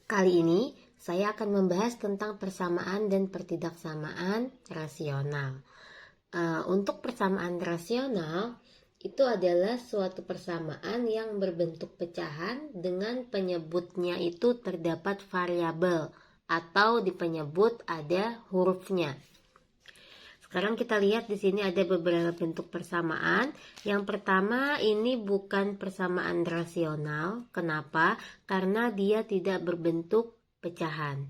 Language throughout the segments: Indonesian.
Kali ini saya akan membahas tentang persamaan dan pertidaksamaan rasional. Untuk persamaan rasional itu adalah suatu persamaan yang berbentuk pecahan dengan penyebutnya itu terdapat variabel atau di penyebut ada hurufnya. Sekarang kita lihat di sini ada beberapa bentuk persamaan. Yang pertama ini bukan persamaan rasional. Kenapa? Karena dia tidak berbentuk pecahan.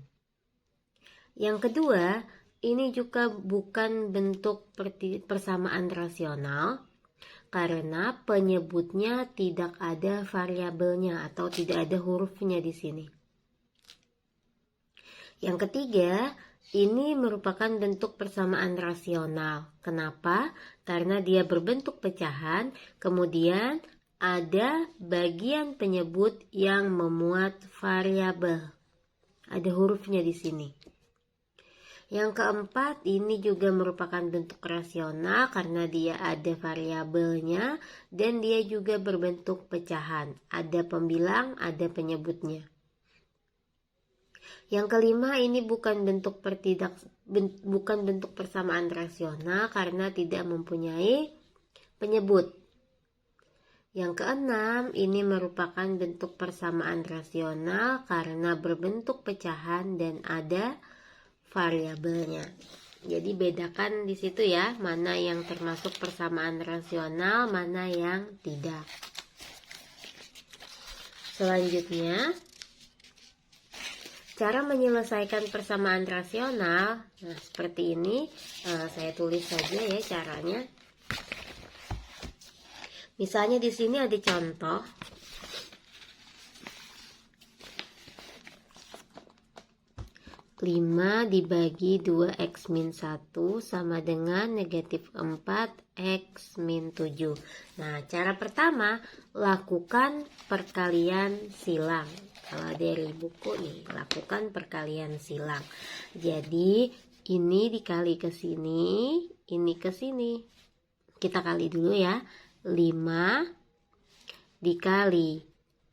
Yang kedua, ini juga bukan bentuk persamaan rasional karena penyebutnya tidak ada variabelnya atau tidak ada hurufnya di sini. Yang ketiga, ini merupakan bentuk persamaan rasional. Kenapa? Karena dia berbentuk pecahan, kemudian ada bagian penyebut yang memuat variabel. Ada hurufnya di sini. Yang keempat, ini juga merupakan bentuk rasional karena dia ada variabelnya dan dia juga berbentuk pecahan. Ada pembilang, ada penyebutnya. Yang kelima, ini bukan bentuk persamaan rasional karena tidak mempunyai penyebut. Yang keenam, ini merupakan bentuk persamaan rasional karena berbentuk pecahan dan ada variabelnya. Jadi bedakan di situ ya, mana yang termasuk persamaan rasional, mana yang tidak. Selanjutnya, cara menyelesaikan persamaan rasional. Nah, seperti ini. Saya tulis saja ya caranya. Misalnya di sini ada contoh. 5 dibagi 2x min 1 sama dengan negatif 4x min 7. Nah, cara pertama, lakukan perkalian silang. Kalau dari buku nih, lakukan perkalian silang. Jadi, ini dikali ke sini, ini ke sini. Kita kali dulu ya. 5 dikali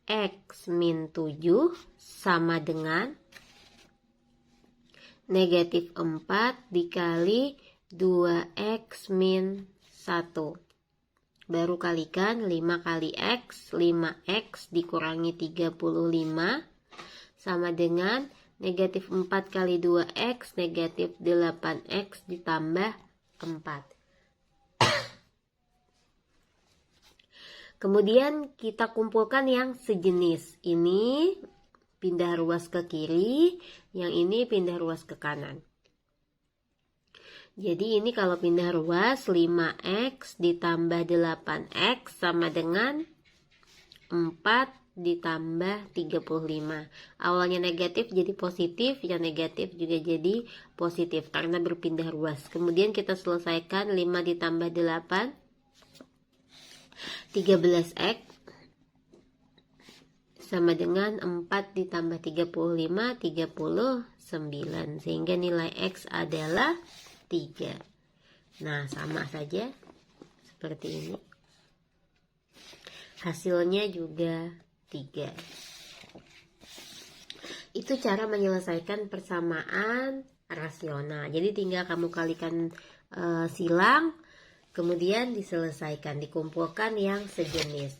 x min 7 sama dengan negatif 4 dikali 2x min 1. Baru kalikan 5 kali x, 5x dikurangi 35 sama dengan negatif 4 kali 2x, negatif 8x ditambah 4. Kemudian kita kumpulkan yang sejenis. Ini pindah ruas ke kiri, yang ini pindah ruas ke kanan. Jadi ini kalau pindah ruas 5x ditambah 8x sama dengan 4 ditambah 35. Awalnya negatif jadi positif, yang negatif juga jadi positif karena berpindah ruas. Kemudian kita selesaikan 5 ditambah 8, 13x sama dengan 4 ditambah 35, 39. Sehingga nilai X adalah 3. Nah, sama saja seperti ini. Hasilnya juga 3. Itu cara menyelesaikan persamaan rasional. Jadi tinggal kamu kalikan silang, kemudian diselesaikan, dikumpulkan yang sejenis.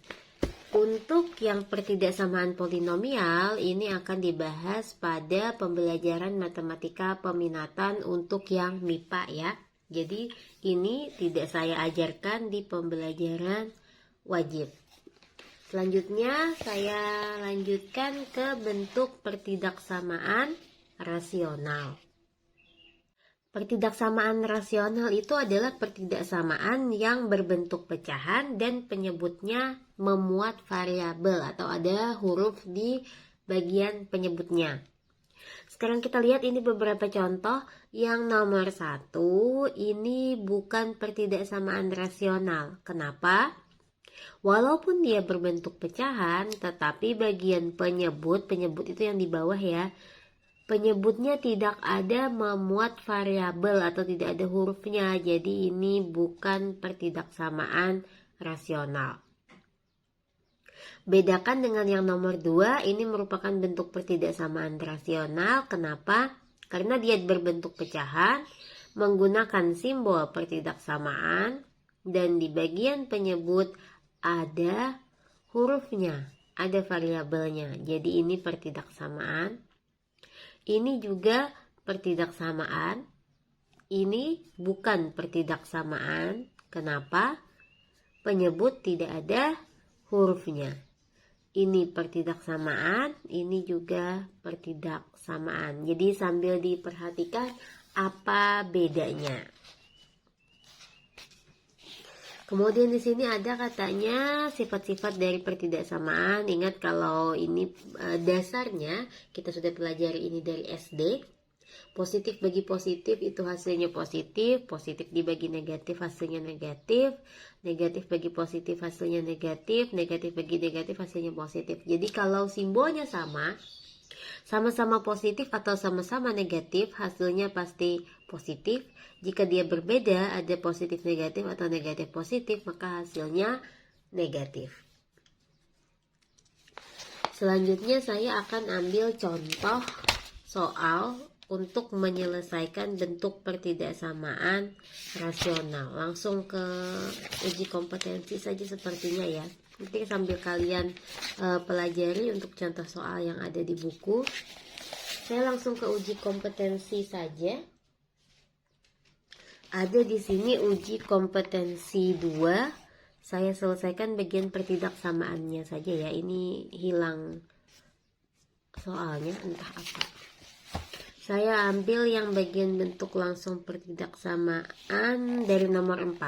Untuk yang pertidaksamaan polinomial ini akan dibahas pada pembelajaran matematika peminatan untuk yang MIPA ya. Jadi ini tidak saya ajarkan di pembelajaran wajib. Selanjutnya saya lanjutkan ke bentuk pertidaksamaan rasional. Pertidaksamaan rasional itu adalah pertidaksamaan yang berbentuk pecahan dan penyebutnya memuat variabel atau ada huruf di bagian penyebutnya. Sekarang kita lihat ini beberapa contoh. Yang nomor 1 ini bukan pertidaksamaan rasional. Kenapa? Walaupun dia berbentuk pecahan, tetapi bagian penyebut itu yang di bawah ya, penyebutnya tidak ada memuat variabel atau tidak ada hurufnya. Jadi ini bukan pertidaksamaan rasional. Bedakan dengan yang nomor 2, ini merupakan bentuk pertidaksamaan rasional. Kenapa? Karena dia berbentuk pecahan, menggunakan simbol pertidaksamaan, dan di bagian penyebut ada hurufnya, ada variabelnya. Jadi ini pertidaksamaan. Ini juga pertidaksamaan. Ini bukan pertidaksamaan. Kenapa? Penyebut tidak ada hurufnya. Ini pertidaksamaan, ini juga pertidaksamaan. Jadi sambil diperhatikan apa bedanya. Kemudian di sini ada katanya sifat-sifat dari pertidaksamaan. Ingat kalau ini dasarnya kita sudah pelajari ini dari SD. Positif bagi positif itu hasilnya positif, positif dibagi negatif hasilnya negatif, negatif bagi positif hasilnya negatif, negatif bagi negatif hasilnya positif. Jadi kalau simbolnya sama-sama positif atau sama-sama negatif, hasilnya pasti positif. Jika dia berbeda, ada positif negatif atau negatif positif, maka hasilnya negatif. Selanjutnya saya akan ambil contoh soal untuk menyelesaikan bentuk pertidaksamaan rasional. Langsung ke uji kompetensi saja sepertinya ya. Nanti sambil kalian pelajari untuk contoh soal yang ada di buku. Saya langsung ke uji kompetensi saja. Ada di sini uji kompetensi 2. Saya selesaikan bagian pertidaksamaannya saja ya. Ini hilang soalnya, entah apa. Saya ambil yang bagian bentuk langsung pertidaksamaan dari nomor 4.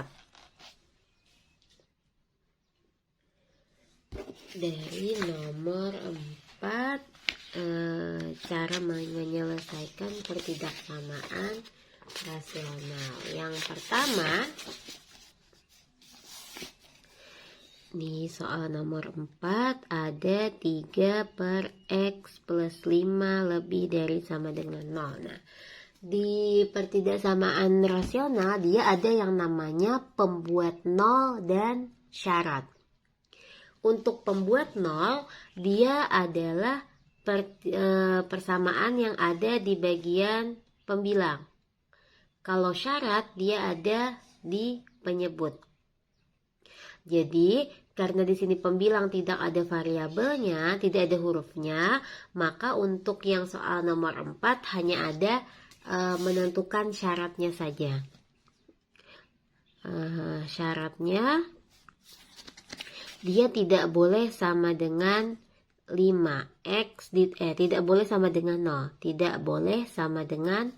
Dari nomor 4, cara menyelesaikan pertidaksamaan rasional. Yang pertama, nih soal nomor 4 ada 3 per X plus 5 lebih dari sama dengan 0. Nah, di pertidaksamaan rasional dia ada yang namanya pembuat 0 dan syarat. Untuk pembuat 0 dia adalah persamaan yang ada di bagian pembilang. Kalau syarat dia ada di penyebut. Jadi, karena di sini pembilang tidak ada variabelnya, tidak ada hurufnya, maka untuk yang soal nomor 4 hanya ada menentukan syaratnya saja. Syaratnya, dia tidak boleh sama dengan 5. Tidak boleh sama dengan 0. Tidak boleh sama dengan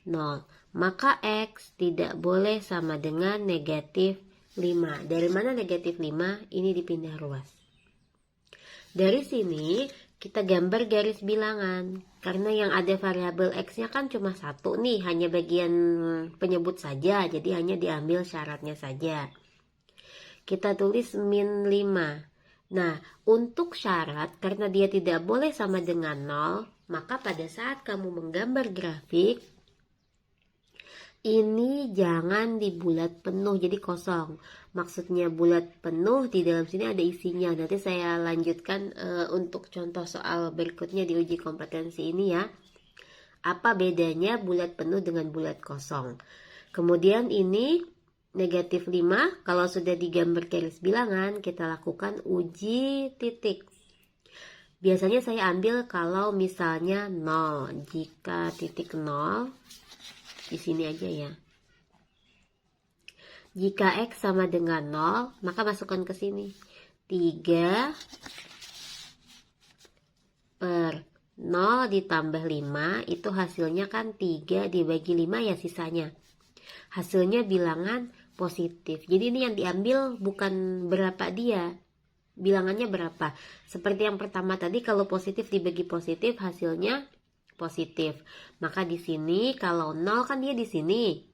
0. Maka X tidak boleh sama dengan negatif 5. Dari mana negatif 5? Ini dipindah ruas. Dari sini kita gambar garis bilangan. Karena yang ada variabel X-nya kan cuma 1 nih. Hanya bagian penyebut saja. Jadi hanya diambil syaratnya saja. Kita tulis min 5. Nah, untuk syarat karena dia tidak boleh sama dengan 0. Maka pada saat kamu menggambar grafik, ini jangan dibulat penuh, jadi kosong. Maksudnya bulat penuh, di dalam sini ada isinya. Nanti saya lanjutkan untuk contoh soal berikutnya di uji kompetensi ini ya. Apa bedanya bulat penuh dengan bulat kosong? Kemudian ini negatif 5, kalau sudah digambar garis bilangan, kita lakukan uji titik. Biasanya saya ambil kalau misalnya 0. Jika titik 0, di sini aja ya. Jika X sama dengan 0, maka masukkan ke sini. 3 per 0 ditambah 5, itu hasilnya kan 3 dibagi 5 ya sisanya. Hasilnya bilangan positif. Jadi ini yang diambil bukan berapa dia, bilangannya berapa. Seperti yang pertama tadi, kalau positif dibagi positif, hasilnya positif. Maka di sini kalau 0 kan dia di sini.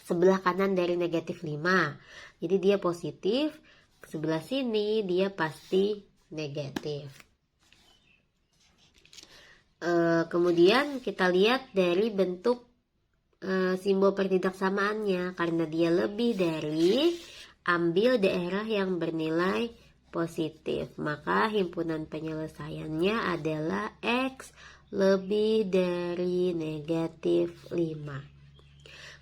Sebelah kanan dari negatif 5. Jadi dia positif. Sebelah sini dia pasti negatif. Kemudian kita lihat dari bentuk simbol pertidaksamaannya. Karena dia lebih dari, ambil daerah yang bernilai positif. Maka himpunan penyelesaiannya adalah X lebih dari negatif 5.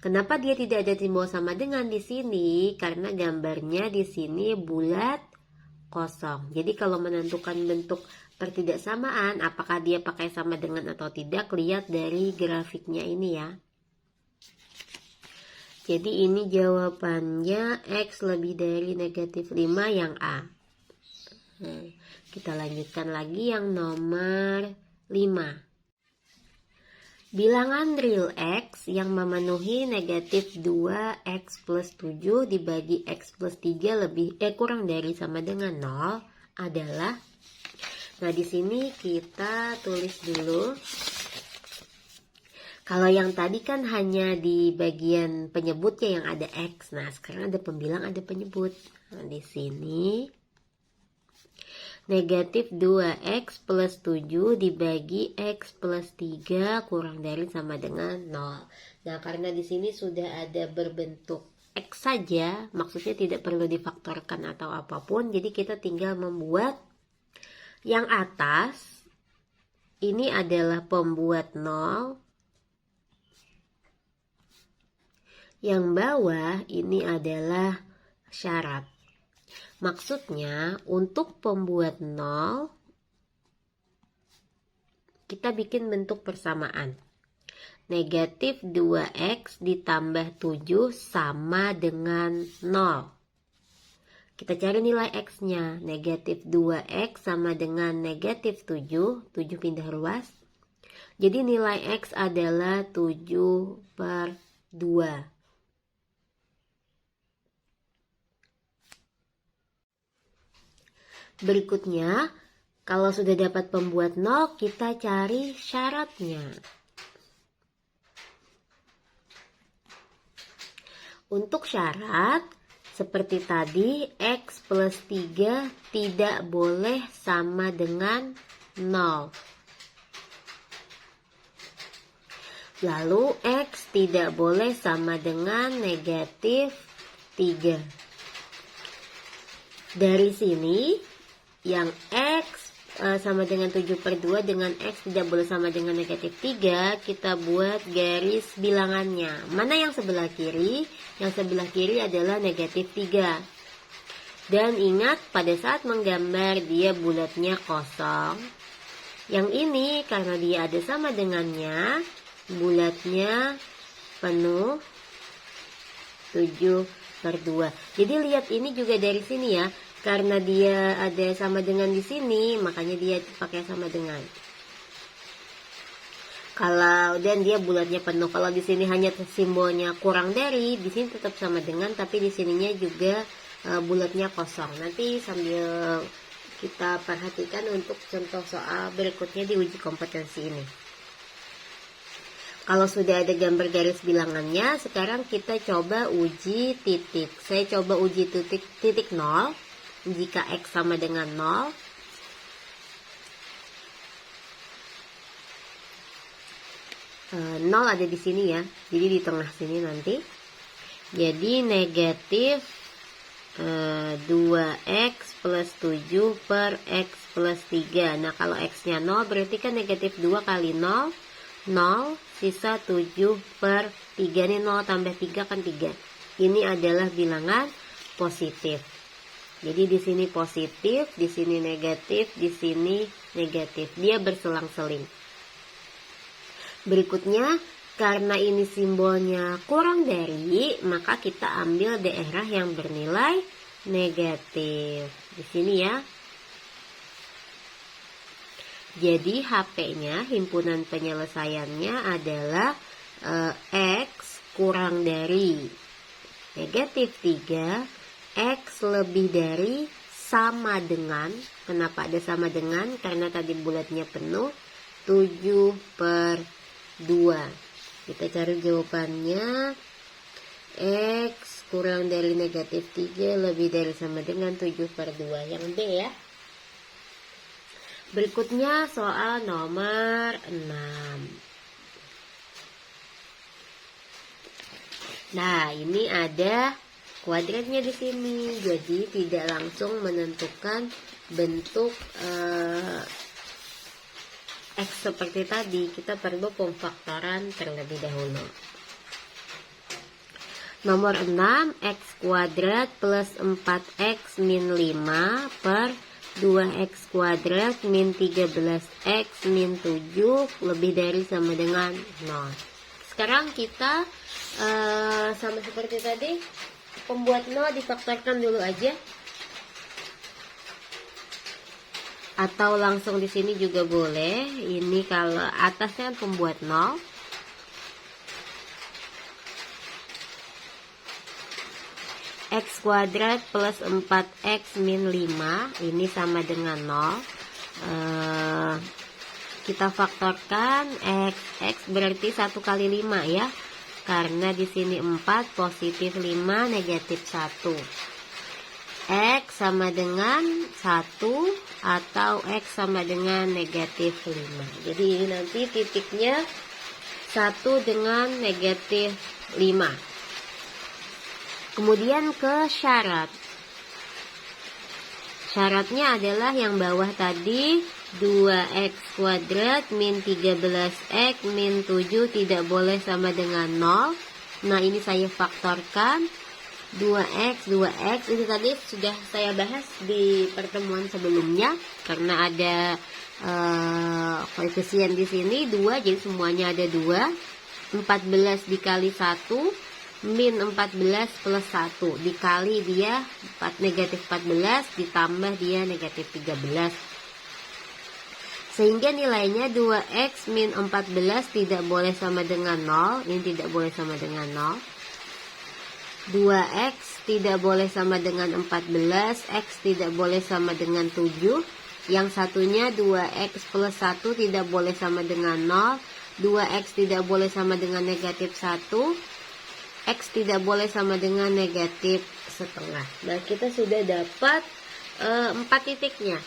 Kenapa dia tidak ada simbol sama dengan di sini? Karena gambarnya di sini bulat kosong. Jadi kalau menentukan bentuk pertidaksamaan, apakah dia pakai sama dengan atau tidak, lihat dari grafiknya ini ya. Jadi ini jawabannya X lebih dari negatif 5 yang A. Nah, kita lanjutkan lagi yang nomor 5. Bilangan real X yang memenuhi negatif 2X plus 7 dibagi X plus 3 kurang dari sama dengan 0 adalah. Nah, di sini kita tulis dulu. Kalau yang tadi kan hanya di bagian penyebutnya yang ada X. Nah, sekarang ada pembilang, ada penyebut. Nah, di sini negatif 2X plus 7 dibagi X plus 3 kurang dari sama dengan 0. Nah, karena di sini sudah ada berbentuk X saja, maksudnya tidak perlu difaktorkan atau apapun, jadi kita tinggal membuat yang atas. Ini adalah pembuat 0. Yang bawah ini adalah syarat. Maksudnya untuk pembuat 0 kita bikin bentuk persamaan. Negatif 2X ditambah 7 sama dengan 0. Kita cari nilai X-nya. Negatif 2X sama dengan negatif 7. 7 pindah ruas. Jadi nilai X adalah 7/2. Berikutnya, kalau sudah dapat pembuat 0, kita cari syaratnya. Untuk syarat, seperti tadi, X plus 3 tidak boleh sama dengan 0. Lalu, X tidak boleh sama dengan negatif 3. Dari sini, yang X sama dengan 7/2 dengan X tidak boleh sama dengan negatif 3, kita buat garis bilangannya. Mana yang sebelah kiri? Yang sebelah kiri adalah negatif 3. Dan ingat, pada saat menggambar dia bulatnya kosong. Yang ini karena dia ada sama dengannya, bulatnya penuh 7/2. Jadi lihat ini juga dari sini ya. Karena dia ada sama dengan di sini, makanya dia pakai sama dengan. Dan dia bulatnya penuh. Kalau di sini hanya simbolnya kurang dari, di sini tetap sama dengan, tapi di sininya juga bulatnya kosong. Nanti sambil kita perhatikan untuk contoh soal berikutnya di uji kompetensi ini. Kalau sudah ada gambar garis bilangannya, sekarang kita coba uji titik. Saya coba uji titik 0. Jika X sama dengan 0, nol ada di sini ya, jadi di tengah sini nanti. Jadi negatif 2X plus 7 per X plus 3. Nah, kalau X-nya 0 berarti kan negatif 2 kali 0, 0, sisa 7/3. Ini 0 tambah 3 kan 3. Ini adalah bilangan positif. Jadi di sini positif, di sini negatif, di sini negatif. Dia berselang-seling. Berikutnya, karena ini simbolnya kurang dari, maka kita ambil daerah yang bernilai negatif. Di sini ya. Jadi HP-nya, himpunan penyelesaiannya adalah X kurang dari negatif 3, X lebih dari sama dengan, kenapa ada sama dengan? Karena tadi bulatnya penuh, 7/2. Kita cari jawabannya, X kurang dari negatif 3 lebih dari sama dengan 7/2. Yang B ya. Berikutnya soal nomor 6. Nah, ini ada kuadratnya di sini. Jadi tidak langsung menentukan bentuk X seperti tadi. Kita perlu pemfaktoran terlebih dahulu. Nomor 6, X kuadrat plus 4X min 5 per 2X kuadrat min 13X min 7 lebih dari sama dengan 0. Sekarang kita sama seperti tadi, pembuat 0 difaktorkan dulu aja. Atau langsung di sini juga boleh. Ini kalau atasnya pembuat 0. X kuadrat plus 4X min 5 ini sama dengan 0. Kita faktorkan X berarti 1 kali 5 ya, karena di sini 4 positif 5 negatif 1. X sama dengan 1 atau X sama dengan negatif 5. Jadi ini nanti titiknya 1 dengan negatif 5. Kemudian ke syarat. Syaratnya adalah yang bawah tadi, 2X kuadrat min 13X min 7 tidak boleh sama dengan 0. Nah, ini saya faktorkan. 2X ini tadi sudah saya bahas di pertemuan sebelumnya, karena ada koefisien di sini 2, jadi semuanya ada 2. 14 dikali 1 min 14 plus 1 dikali dia negatif 14 ditambah dia negatif 13, sehingga nilainya 2X min 14 tidak boleh sama dengan 0. Ini tidak boleh sama dengan 0. 2X tidak boleh sama dengan 14, X tidak boleh sama dengan 7. Yang satunya 2X plus 1 tidak boleh sama dengan 0. 2X tidak boleh sama dengan negatif 1. X tidak boleh sama dengan negatif setengah. Nah, kita sudah dapat 4 titiknya.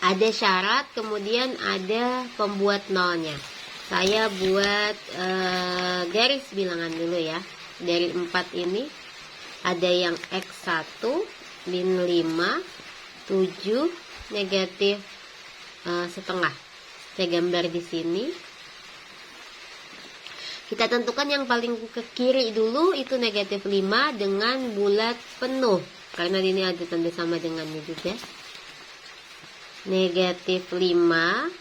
Ada syarat, kemudian ada pembuat nolnya. Saya buat garis bilangan dulu ya. Dari 4 ini ada yang X1 min 5, 7 negatif setengah. Saya gambar di sini. Kita tentukan yang paling ke kiri dulu, itu negatif 5 dengan bulat penuh. Karena ini ada tanda sama dengannya juga. Negatif 5.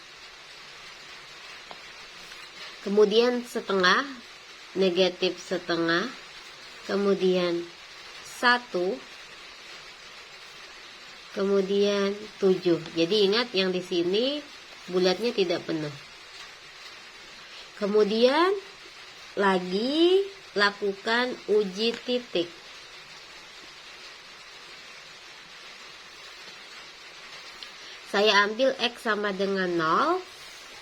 Kemudian setengah. Negatif setengah. Kemudian 1. Kemudian 7. Jadi ingat yang di sini bulatnya tidak penuh. Kemudian lagi lakukan uji titik. Saya ambil X sama dengan 0.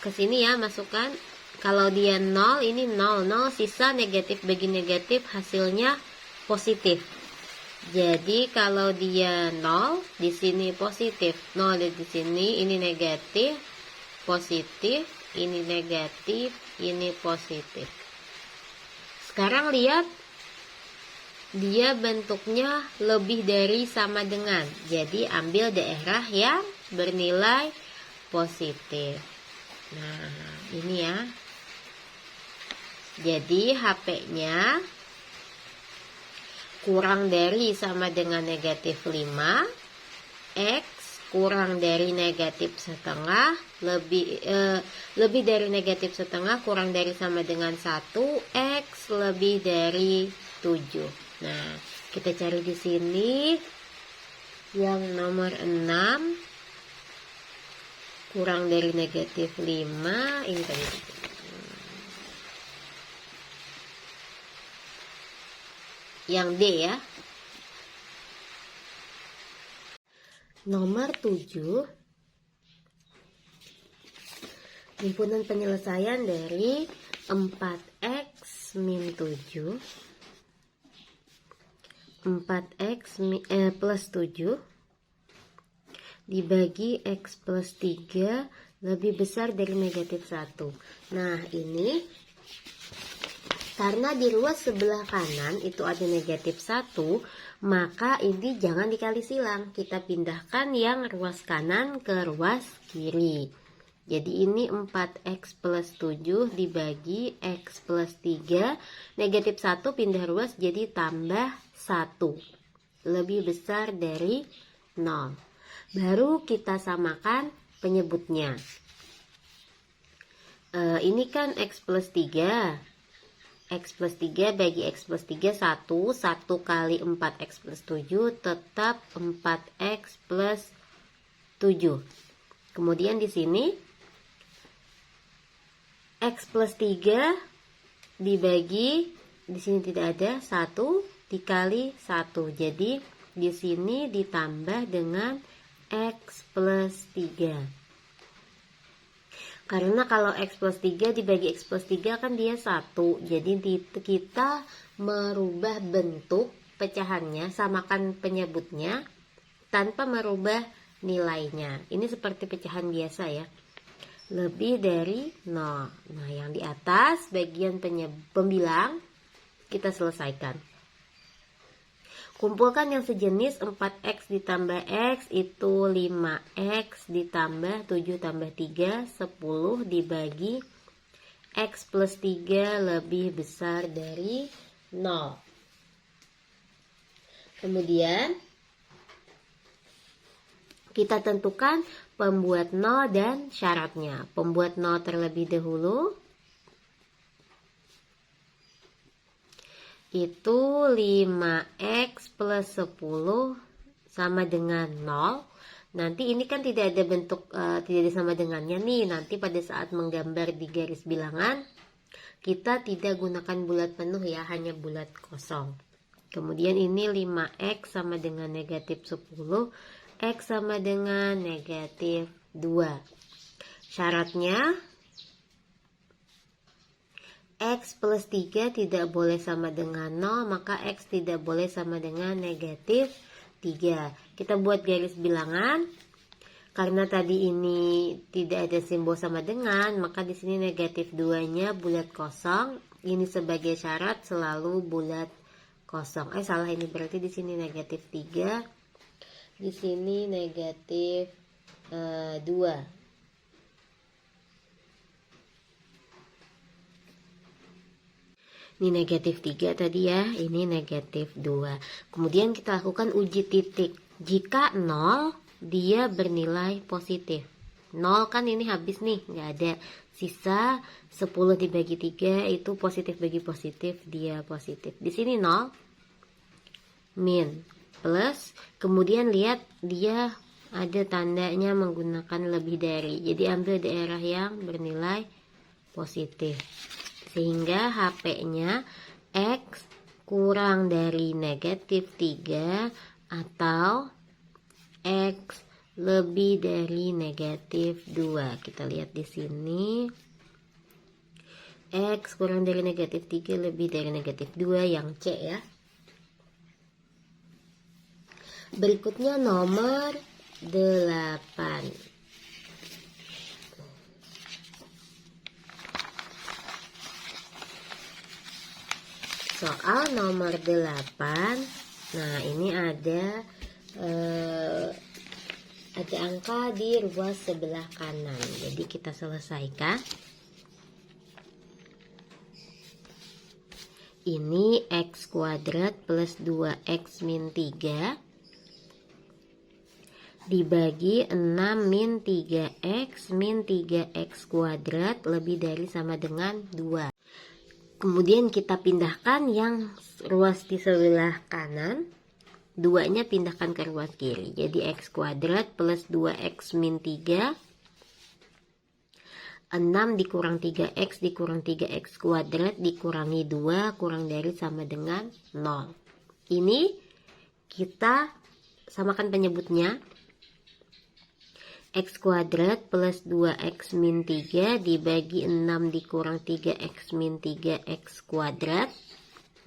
Ke sini ya, masukkan. Kalau dia 0, ini 0. 0 sisa negatif bagi negatif, hasilnya positif. Jadi kalau dia 0, di sini positif. 0 di sini, ini negatif, positif, ini negatif, ini positif. Sekarang lihat, dia bentuknya lebih dari sama dengan. Jadi ambil daerah yang bernilai positif. Nah, ini ya. Jadi HP-nya kurang dari sama dengan negatif 5. X kurang dari negatif setengah, lebih dari negatif setengah kurang dari sama dengan 1, X lebih dari 7. Nah, kita cari di sini yang nomor 6 kurang dari negatif 5, ini tadi. Yang D ya. Nomor 7, himpunan penyelesaian dari 4X min 7, 4X plus 7 dibagi X plus 3 lebih besar dari negatif 1. Nah, ini Karena di ruas sebelah kanan itu ada negatif 1, maka ini jangan dikali silang. Kita pindahkan yang ruas kanan ke ruas kiri. Jadi ini 4x plus 7 dibagi x plus 3. Negatif 1 pindah ruas jadi tambah 1. Lebih besar dari 0. Baru kita samakan penyebutnya. Ini kan x plus 3. X plus 3 bagi X plus 3 1. 1 kali 4x plus 7 tetap 4x plus 7. Kemudian di sini X plus 3 dibagi, di sini tidak ada, 1 dikali 1. Jadi di sini ditambah dengan X plus 3. Karena kalau X plus 3 dibagi X plus 3 kan dia 1. Jadi kita merubah bentuk pecahannya, samakan penyebutnya tanpa merubah nilainya. Ini seperti pecahan biasa ya. Lebih dari 0. Nah, yang di atas bagian pembilang kita selesaikan. Kumpulkan yang sejenis. 4x ditambah x itu 5x ditambah 7 tambah 3 10 dibagi x plus 3 lebih besar dari 0. Kemudian kita tentukan pembuat 0 dan syaratnya. Pembuat 0 terlebih dahulu. Itu 5x plus 10 sama dengan 0. Nanti ini kan tidak ada bentuk, tidak ada sama dengannya nih. Nanti pada saat menggambar di garis bilangan, kita tidak gunakan bulat penuh ya, hanya bulat kosong. Kemudian ini 5x sama dengan negatif 10. X sama dengan negatif 2. Syaratnya X plus 3 tidak boleh sama dengan 0, maka X tidak boleh sama dengan negatif 3. Kita buat garis bilangan. Karena tadi ini tidak ada simbol sama dengan, maka di sini negatif 2-nya bulat kosong. Ini sebagai syarat selalu bulat kosong. Salah, ini berarti di sini negatif 3. Di sini negatif 2. Ini negatif 3 tadi ya, ini negatif 2. Kemudian kita lakukan uji titik. Jika 0, dia bernilai positif. 0 kan ini habis nih, nggak ada. Sisa 10 dibagi 3 itu positif bagi positif, dia positif. Di sini 0, min, plus, kemudian lihat dia ada tandanya menggunakan lebih dari. Jadi ambil daerah yang bernilai positif. Sehingga HP-nya X kurang dari negatif 3 atau X lebih dari negatif 2. Kita lihat di sini. X kurang dari negatif 3 lebih dari negatif 2 yang C ya. Berikutnya nomor 8. Soal nomor 8. Nah, ini ada angka di ruas sebelah kanan. Jadi kita selesaikan. Ini x kuadrat plus 2x min 3 dibagi 6 min 3x min 3x kuadrat lebih dari sama dengan 2. Kemudian kita pindahkan yang ruas di sebelah kanan, 2-nya pindahkan ke ruas kiri. Jadi x kuadrat plus 2x min 3, 6 dikurang 3x dikurang 3x kuadrat dikurangi 2 kurang dari sama dengan 0. Ini kita samakan penyebutnya. X kuadrat plus 2x min 3 dibagi 6 dikurang 3x min 3x kuadrat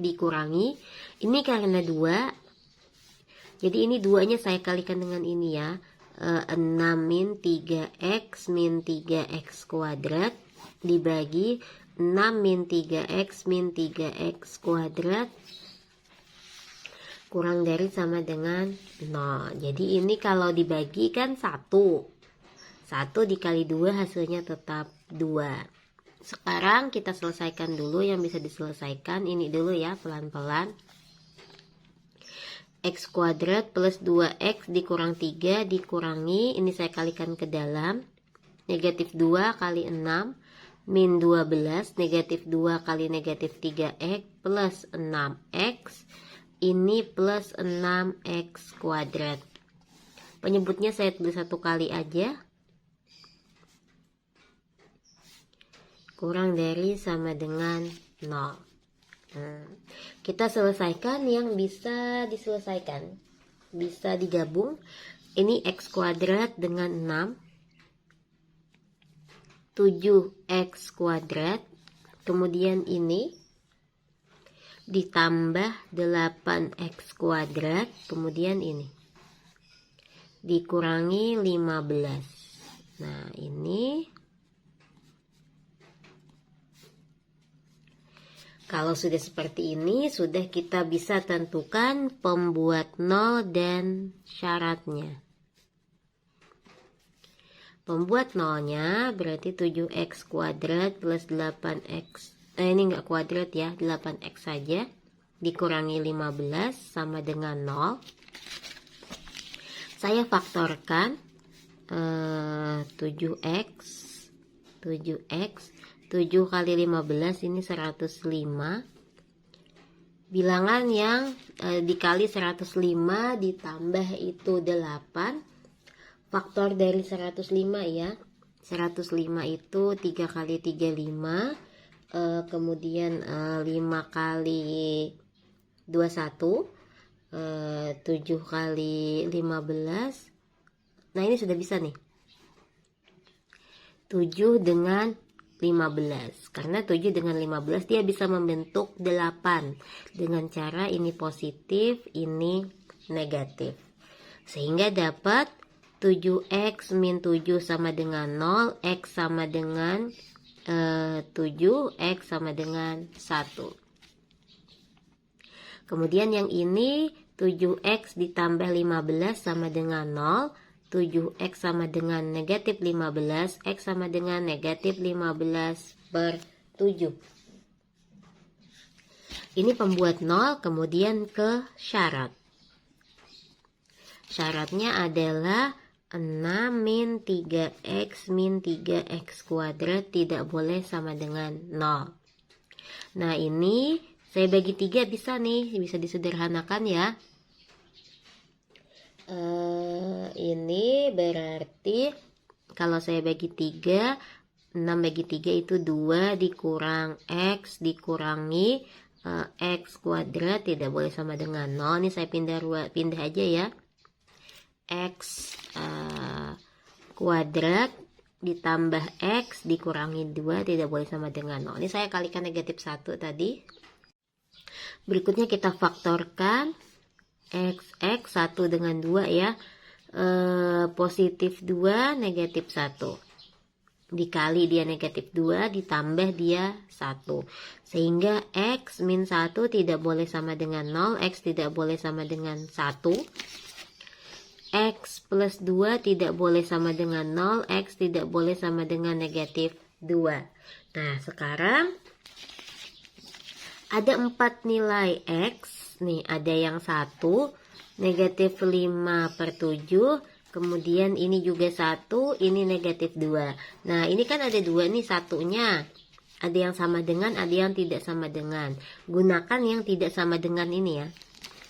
dikurangi. Ini karena 2. Jadi ini 2-nya saya kalikan dengan ini ya. 6 min 3x min 3x kuadrat dibagi 6 min 3x min 3x kuadrat kurang dari sama dengan 0. Jadi ini kalau dibagi kan 1 dikali 2 hasilnya tetap 2. Sekarang kita selesaikan dulu yang bisa diselesaikan. Ini dulu ya, pelan-pelan. X kuadrat plus 2x dikurang 3 dikurangi, ini saya kalikan ke dalam, negatif 2 kali 6 min 12, negatif 2 kali negatif 3x plus 6x, ini plus 6x kuadrat. Penyebutnya saya tulis satu kali aja, kurang dari sama dengan 0. Kita selesaikan yang bisa diselesaikan, bisa digabung. Ini x kuadrat dengan 6, 7x kuadrat, kemudian ini ditambah 8x kuadrat, kemudian ini dikurangi 15. Nah ini kalau sudah seperti ini, sudah kita bisa tentukan pembuat 0 dan syaratnya. Pembuat 0-nya berarti 7x kuadrat plus 8x. Ini enggak kuadrat ya, 8x saja. Dikurangi 15 sama dengan 0. Saya faktorkan 7x. 7 kali 15 ini 105. Bilangan yang dikali 105 ditambah itu 8. Faktor dari 105 ya. 105 itu 3 kali 3 5. Kemudian 5 kali 21. 7 kali 15. Nah ini sudah bisa nih. 7 dengan 15, karena 7 dengan 15 dia bisa membentuk 8 dengan cara ini positif, ini negatif, sehingga dapat 7x min 7 sama dengan 0, x sama dengan 7, x sama dengan 1. Kemudian yang ini 7x ditambah 15 sama dengan 0, 7x sama dengan negatif 15, x sama dengan negatif 15 per 7. Ini pembuat 0, kemudian ke syarat. Syaratnya adalah 6 min 3x min 3x kuadrat tidak boleh sama dengan 0. Nah ini saya bagi 3 bisa nih, bisa disederhanakan ya. Ini berarti kalau saya bagi 3, 6 bagi 3 itu 2 dikurang x dikurangi x kuadrat tidak boleh sama dengan 0. Ini saya pindah aja ya. X kuadrat ditambah x dikurangi 2 tidak boleh sama dengan 0. Ini saya kalikan negatif 1 tadi. Berikutnya kita faktorkan x 1 dengan 2 ya, positif 2 negatif 1 dikali dia negatif 2 ditambah dia 1, sehingga x min 1 tidak boleh sama dengan 0, x tidak boleh sama dengan 1, x plus 2 tidak boleh sama dengan 0, x tidak boleh sama dengan negatif 2. Nah sekarang ada 4 nilai x. Nih ada yang 1 negatif 5 per 7, kemudian ini juga 1, ini negatif 2. Nah ini kan ada 2 nih, satunya ada yang sama dengan, ada yang tidak sama dengan. Gunakan yang tidak sama dengan ini ya.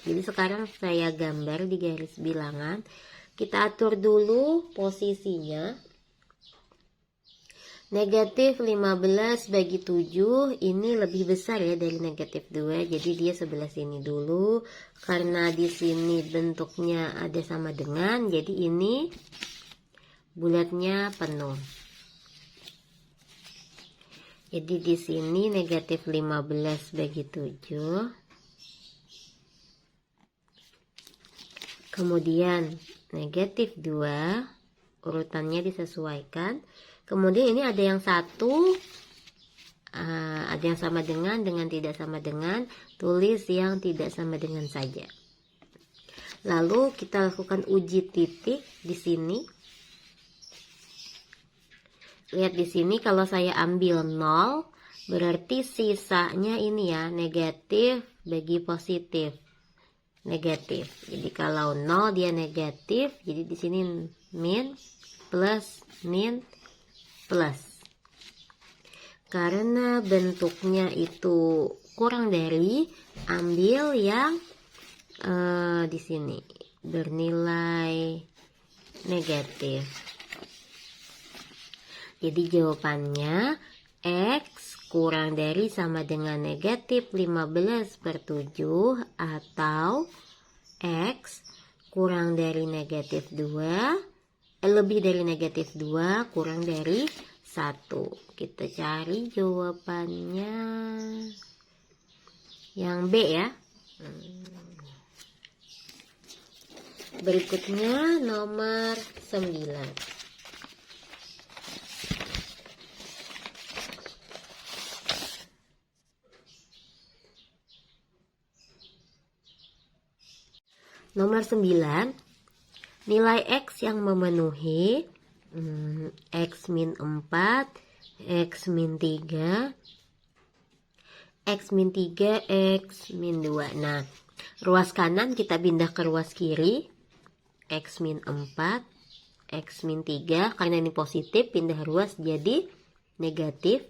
Jadi sekarang saya gambar di garis bilangan. Kita atur dulu posisinya. Negatif 15 bagi 7 ini lebih besar ya dari negatif 2. Jadi dia sebelah sini dulu. Karena di sini bentuknya ada sama dengan, jadi ini bulatnya penuh. Jadi di sini negatif 15 bagi 7. Kemudian negatif 2, urutannya disesuaikan. Kemudian ini ada yang satu, ada yang sama dengan tidak sama dengan, tulis yang tidak sama dengan saja. Lalu kita lakukan uji titik di sini. Lihat di sini, kalau saya ambil 0, berarti sisanya ini ya, negatif bagi positif. Negatif. Jadi kalau 0 dia negatif, jadi di sini min, plus, Karena bentuknya itu kurang dari, ambil yang di sini bernilai negatif. Jadi jawabannya X kurang dari sama dengan negatif 15/7 atau X kurang dari negatif 2, lebih dari negatif 2 kurang dari 1. Kita cari jawabannya yang B ya. Berikutnya nomor 9. Nomor 9, nilai X yang memenuhi X min 4, X min 3, X min 3, X min 2. Nah, ruas kanan kita pindah ke ruas kiri, X min 4, X min 3, karena ini positif, pindah ruas jadi negatif.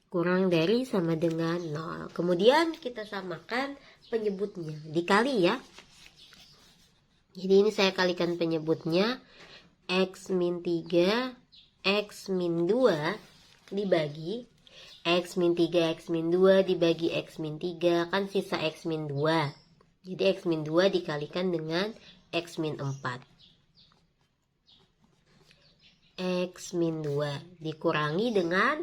Kurang dari sama dengan 0. Kemudian kita samakan penyebutnya, dikali ya. Jadi ini saya kalikan penyebutnya, X min 3, X min 2 dibagi X min 3, X min 2 dibagi X min 3, kan sisa X min 2. Jadi X min 2 dikalikan dengan X min 4. X min 2 dikurangi dengan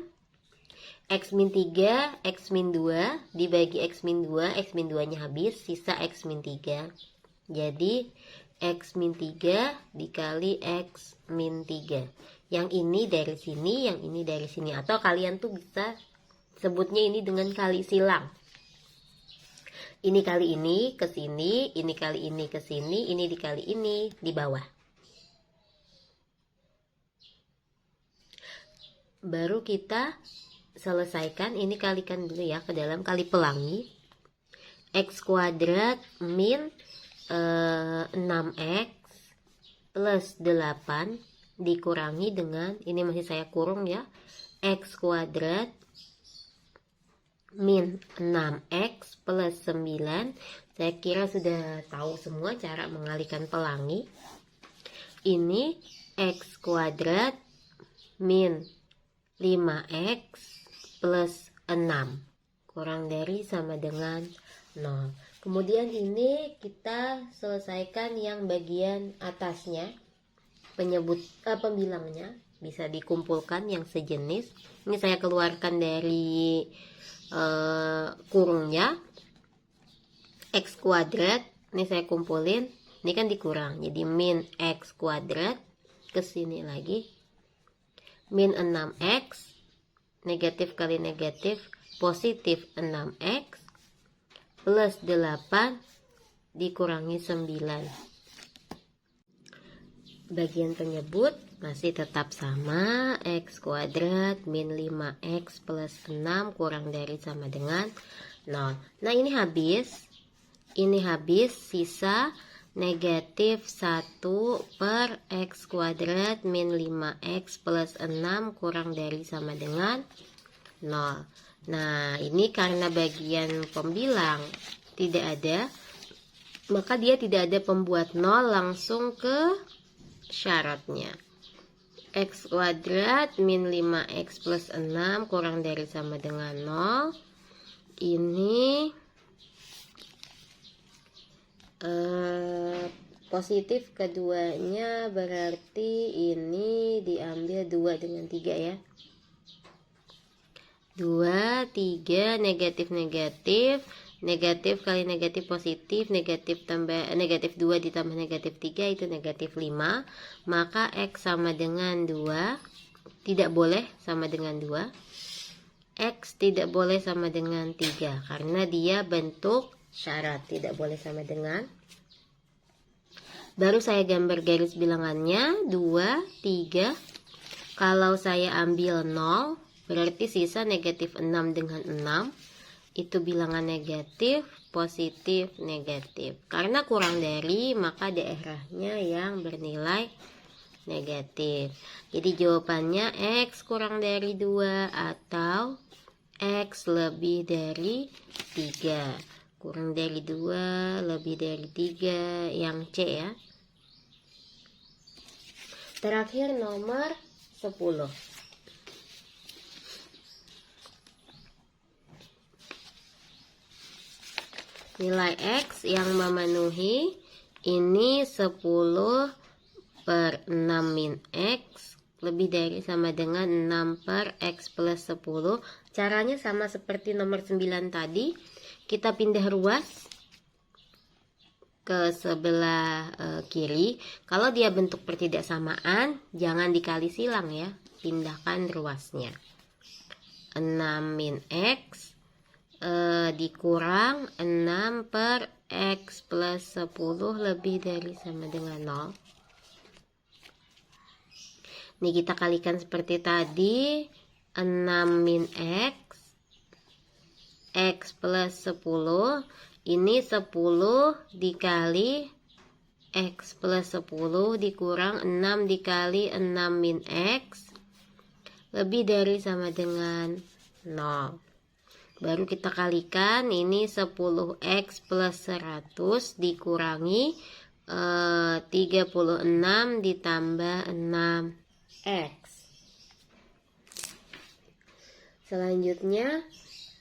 X min 3, X min 2 dibagi X min 2, X min 2 nya habis, sisa X min 3. Jadi X min 3 dikali X min 3. Yang ini dari sini, yang ini dari sini. Atau kalian tuh bisa sebutnya ini dengan kali silang. Ini kali ini ke sini, ini kali ini ke sini, ini dikali ini di bawah. Baru kita selesaikan, ini kalikan dulu ya ke dalam kali pelangi. X kuadrat min 6x plus 8 dikurangi dengan, ini masih saya kurung ya, X kuadrat min 6x plus 9. Saya kira sudah tahu semua cara mengalihkan pelangi. Ini X kuadrat min 5x plus 6 kurang dari sama dengan 0. Kemudian ini kita selesaikan yang bagian atasnya, pembilangnya bisa dikumpulkan yang sejenis. Ini saya keluarkan dari kurungnya, X kuadrat, ini saya kumpulin, ini kan dikurang, jadi min X kuadrat, kesini lagi min 6x, negatif kali negatif, positif 6x, plus 8 dikurangi 9. Bagian penyebut masih tetap sama, X kuadrat min 5x plus 6 kurang dari sama dengan 0. Nah ini habis, sisa negatif 1 per X kuadrat min 5x plus 6 kurang dari sama dengan 0. Nah ini karena bagian pembilang tidak ada, maka dia tidak ada pembuat 0, langsung ke syaratnya. X kuadrat min 5x plus 6 kurang dari sama dengan 0. Ini positif keduanya, berarti ini diambil 2 dengan 3 ya. 2, 3, negatif, Negatif kali negatif positif, negatif 2 ditambah negatif 3 itu negatif 5. Maka X sama dengan 2, tidak boleh sama dengan 2. X tidak boleh sama dengan 3 karena dia bentuk syarat, tidak boleh sama dengan. Baru saya gambar garis bilangannya 2, 3. Kalau saya ambil 0 berarti sisa negatif 6 dengan 6. Itu bilangan negatif, positif, negatif. Karena kurang dari, maka daerahnya yang bernilai negatif. Jadi jawabannya X kurang dari 2 atau X lebih dari 3. Kurang dari 2, lebih dari 3, yang C ya. Terakhir nomor 10. Nilai X yang memenuhi ini 10 per 6 min X lebih dari sama dengan 6 per X plus 10. Caranya sama seperti nomor 9 tadi. Kita pindah ruas ke sebelah kiri. Kalau dia bentuk pertidaksamaan, jangan dikali silang ya. Pindahkan ruasnya. 6 min X dikurang 6 per X plus 10 lebih dari sama dengan 0. Ini kita kalikan seperti tadi. 6 min X, X plus 10. Ini 10 dikali X plus 10 dikurang 6 dikali 6 min X lebih dari sama dengan 0. Baru kita kalikan, ini 10X plus 100 dikurangi 36 ditambah 6X. Selanjutnya,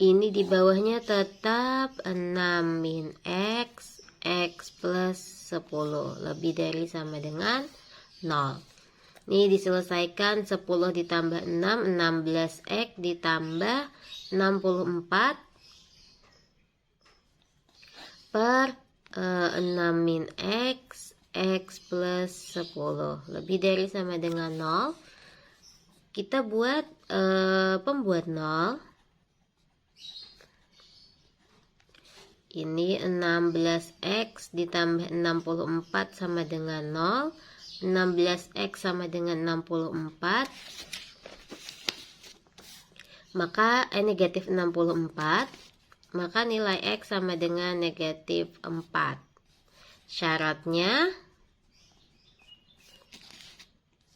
ini di bawahnya tetap 6 min X, X plus 10 lebih dari sama dengan 0. Ini diselesaikan 10 ditambah 6, 16X ditambah 64 per 6 min X, X plus 10 lebih dari sama dengan 0. Kita buat pembuat 0. Ini 16X ditambah 64 sama dengan 0. 16X sama dengan 64. Maka negatif 64. Maka nilai X sama dengan negatif 4. Syaratnya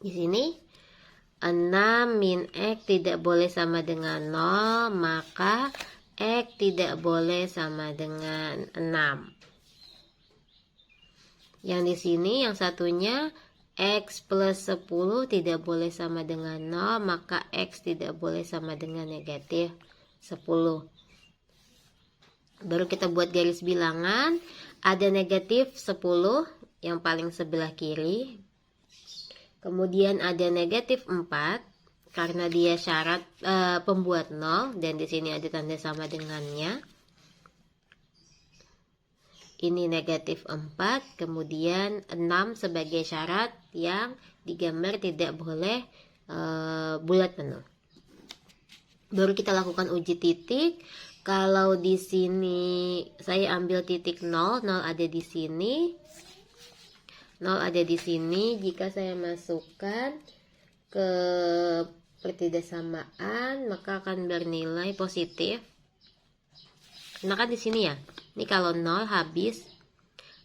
di sini 6 min X tidak boleh sama dengan 0, maka X tidak boleh sama dengan 6. Yang di sini yang satunya X plus 10 tidak boleh sama dengan 0, maka X tidak boleh sama dengan negatif 10. Baru kita buat garis bilangan. Ada negatif 10 yang paling sebelah kiri. Kemudian ada negatif 4 karena dia syarat pembuat 0 dan di sini ada tanda sama dengannya. Ini negatif 4, kemudian 6 sebagai syarat yang digambar tidak boleh bulat penuh. Baru kita lakukan uji titik. Kalau di sini saya ambil titik 0, 0 ada di sini. 0 ada di sini. Jika saya masukkan ke pertidaksamaan, maka akan bernilai positif. Nah kan di sini ya. Ini kalau 0 habis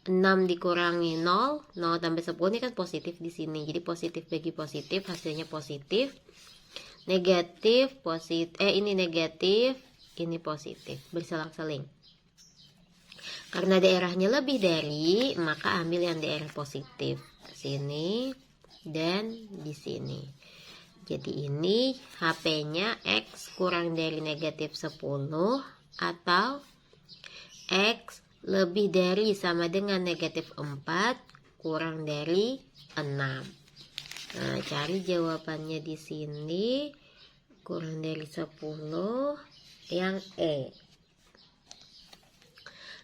6 dikurangi 0, 0 tambah 10 ini kan positif di sini. Jadi positif bagi positif, hasilnya positif. Negatif, positif, ini negatif, ini positif, berselang-seling. Karena daerahnya lebih dari, maka ambil yang daerah positif. Sini dan di sini. Jadi ini HP-nya X kurang dari negatif 10 atau X lebih dari sama dengan negatif 4 kurang dari 6. Nah, cari jawabannya di sini. Kurang dari 10 yang E.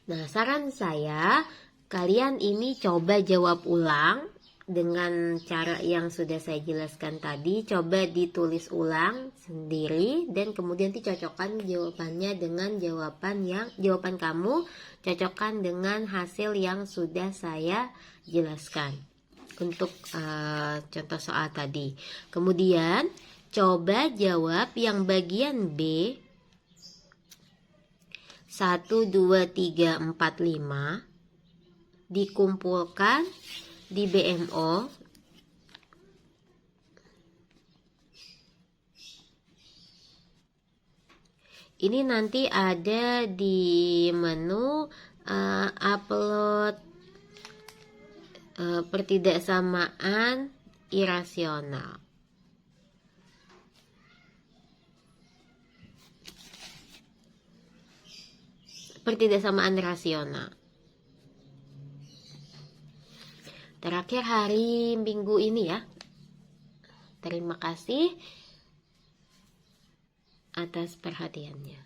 Nah, saran saya, kalian ini coba jawab ulang dengan cara yang sudah saya jelaskan tadi. Coba ditulis ulang sendiri dan kemudian dicocokkan jawabannya dengan jawaban kamu cocokkan dengan hasil yang sudah saya jelaskan untuk contoh soal tadi. Kemudian coba jawab yang bagian B 1, 2, 3, 4, 5 dikumpulkan di BMO. Ini nanti ada di menu upload pertidaksamaan irasional. Pertidaksamaan rasional. Terakhir hari Minggu ini ya. Terima kasih atas perhatiannya.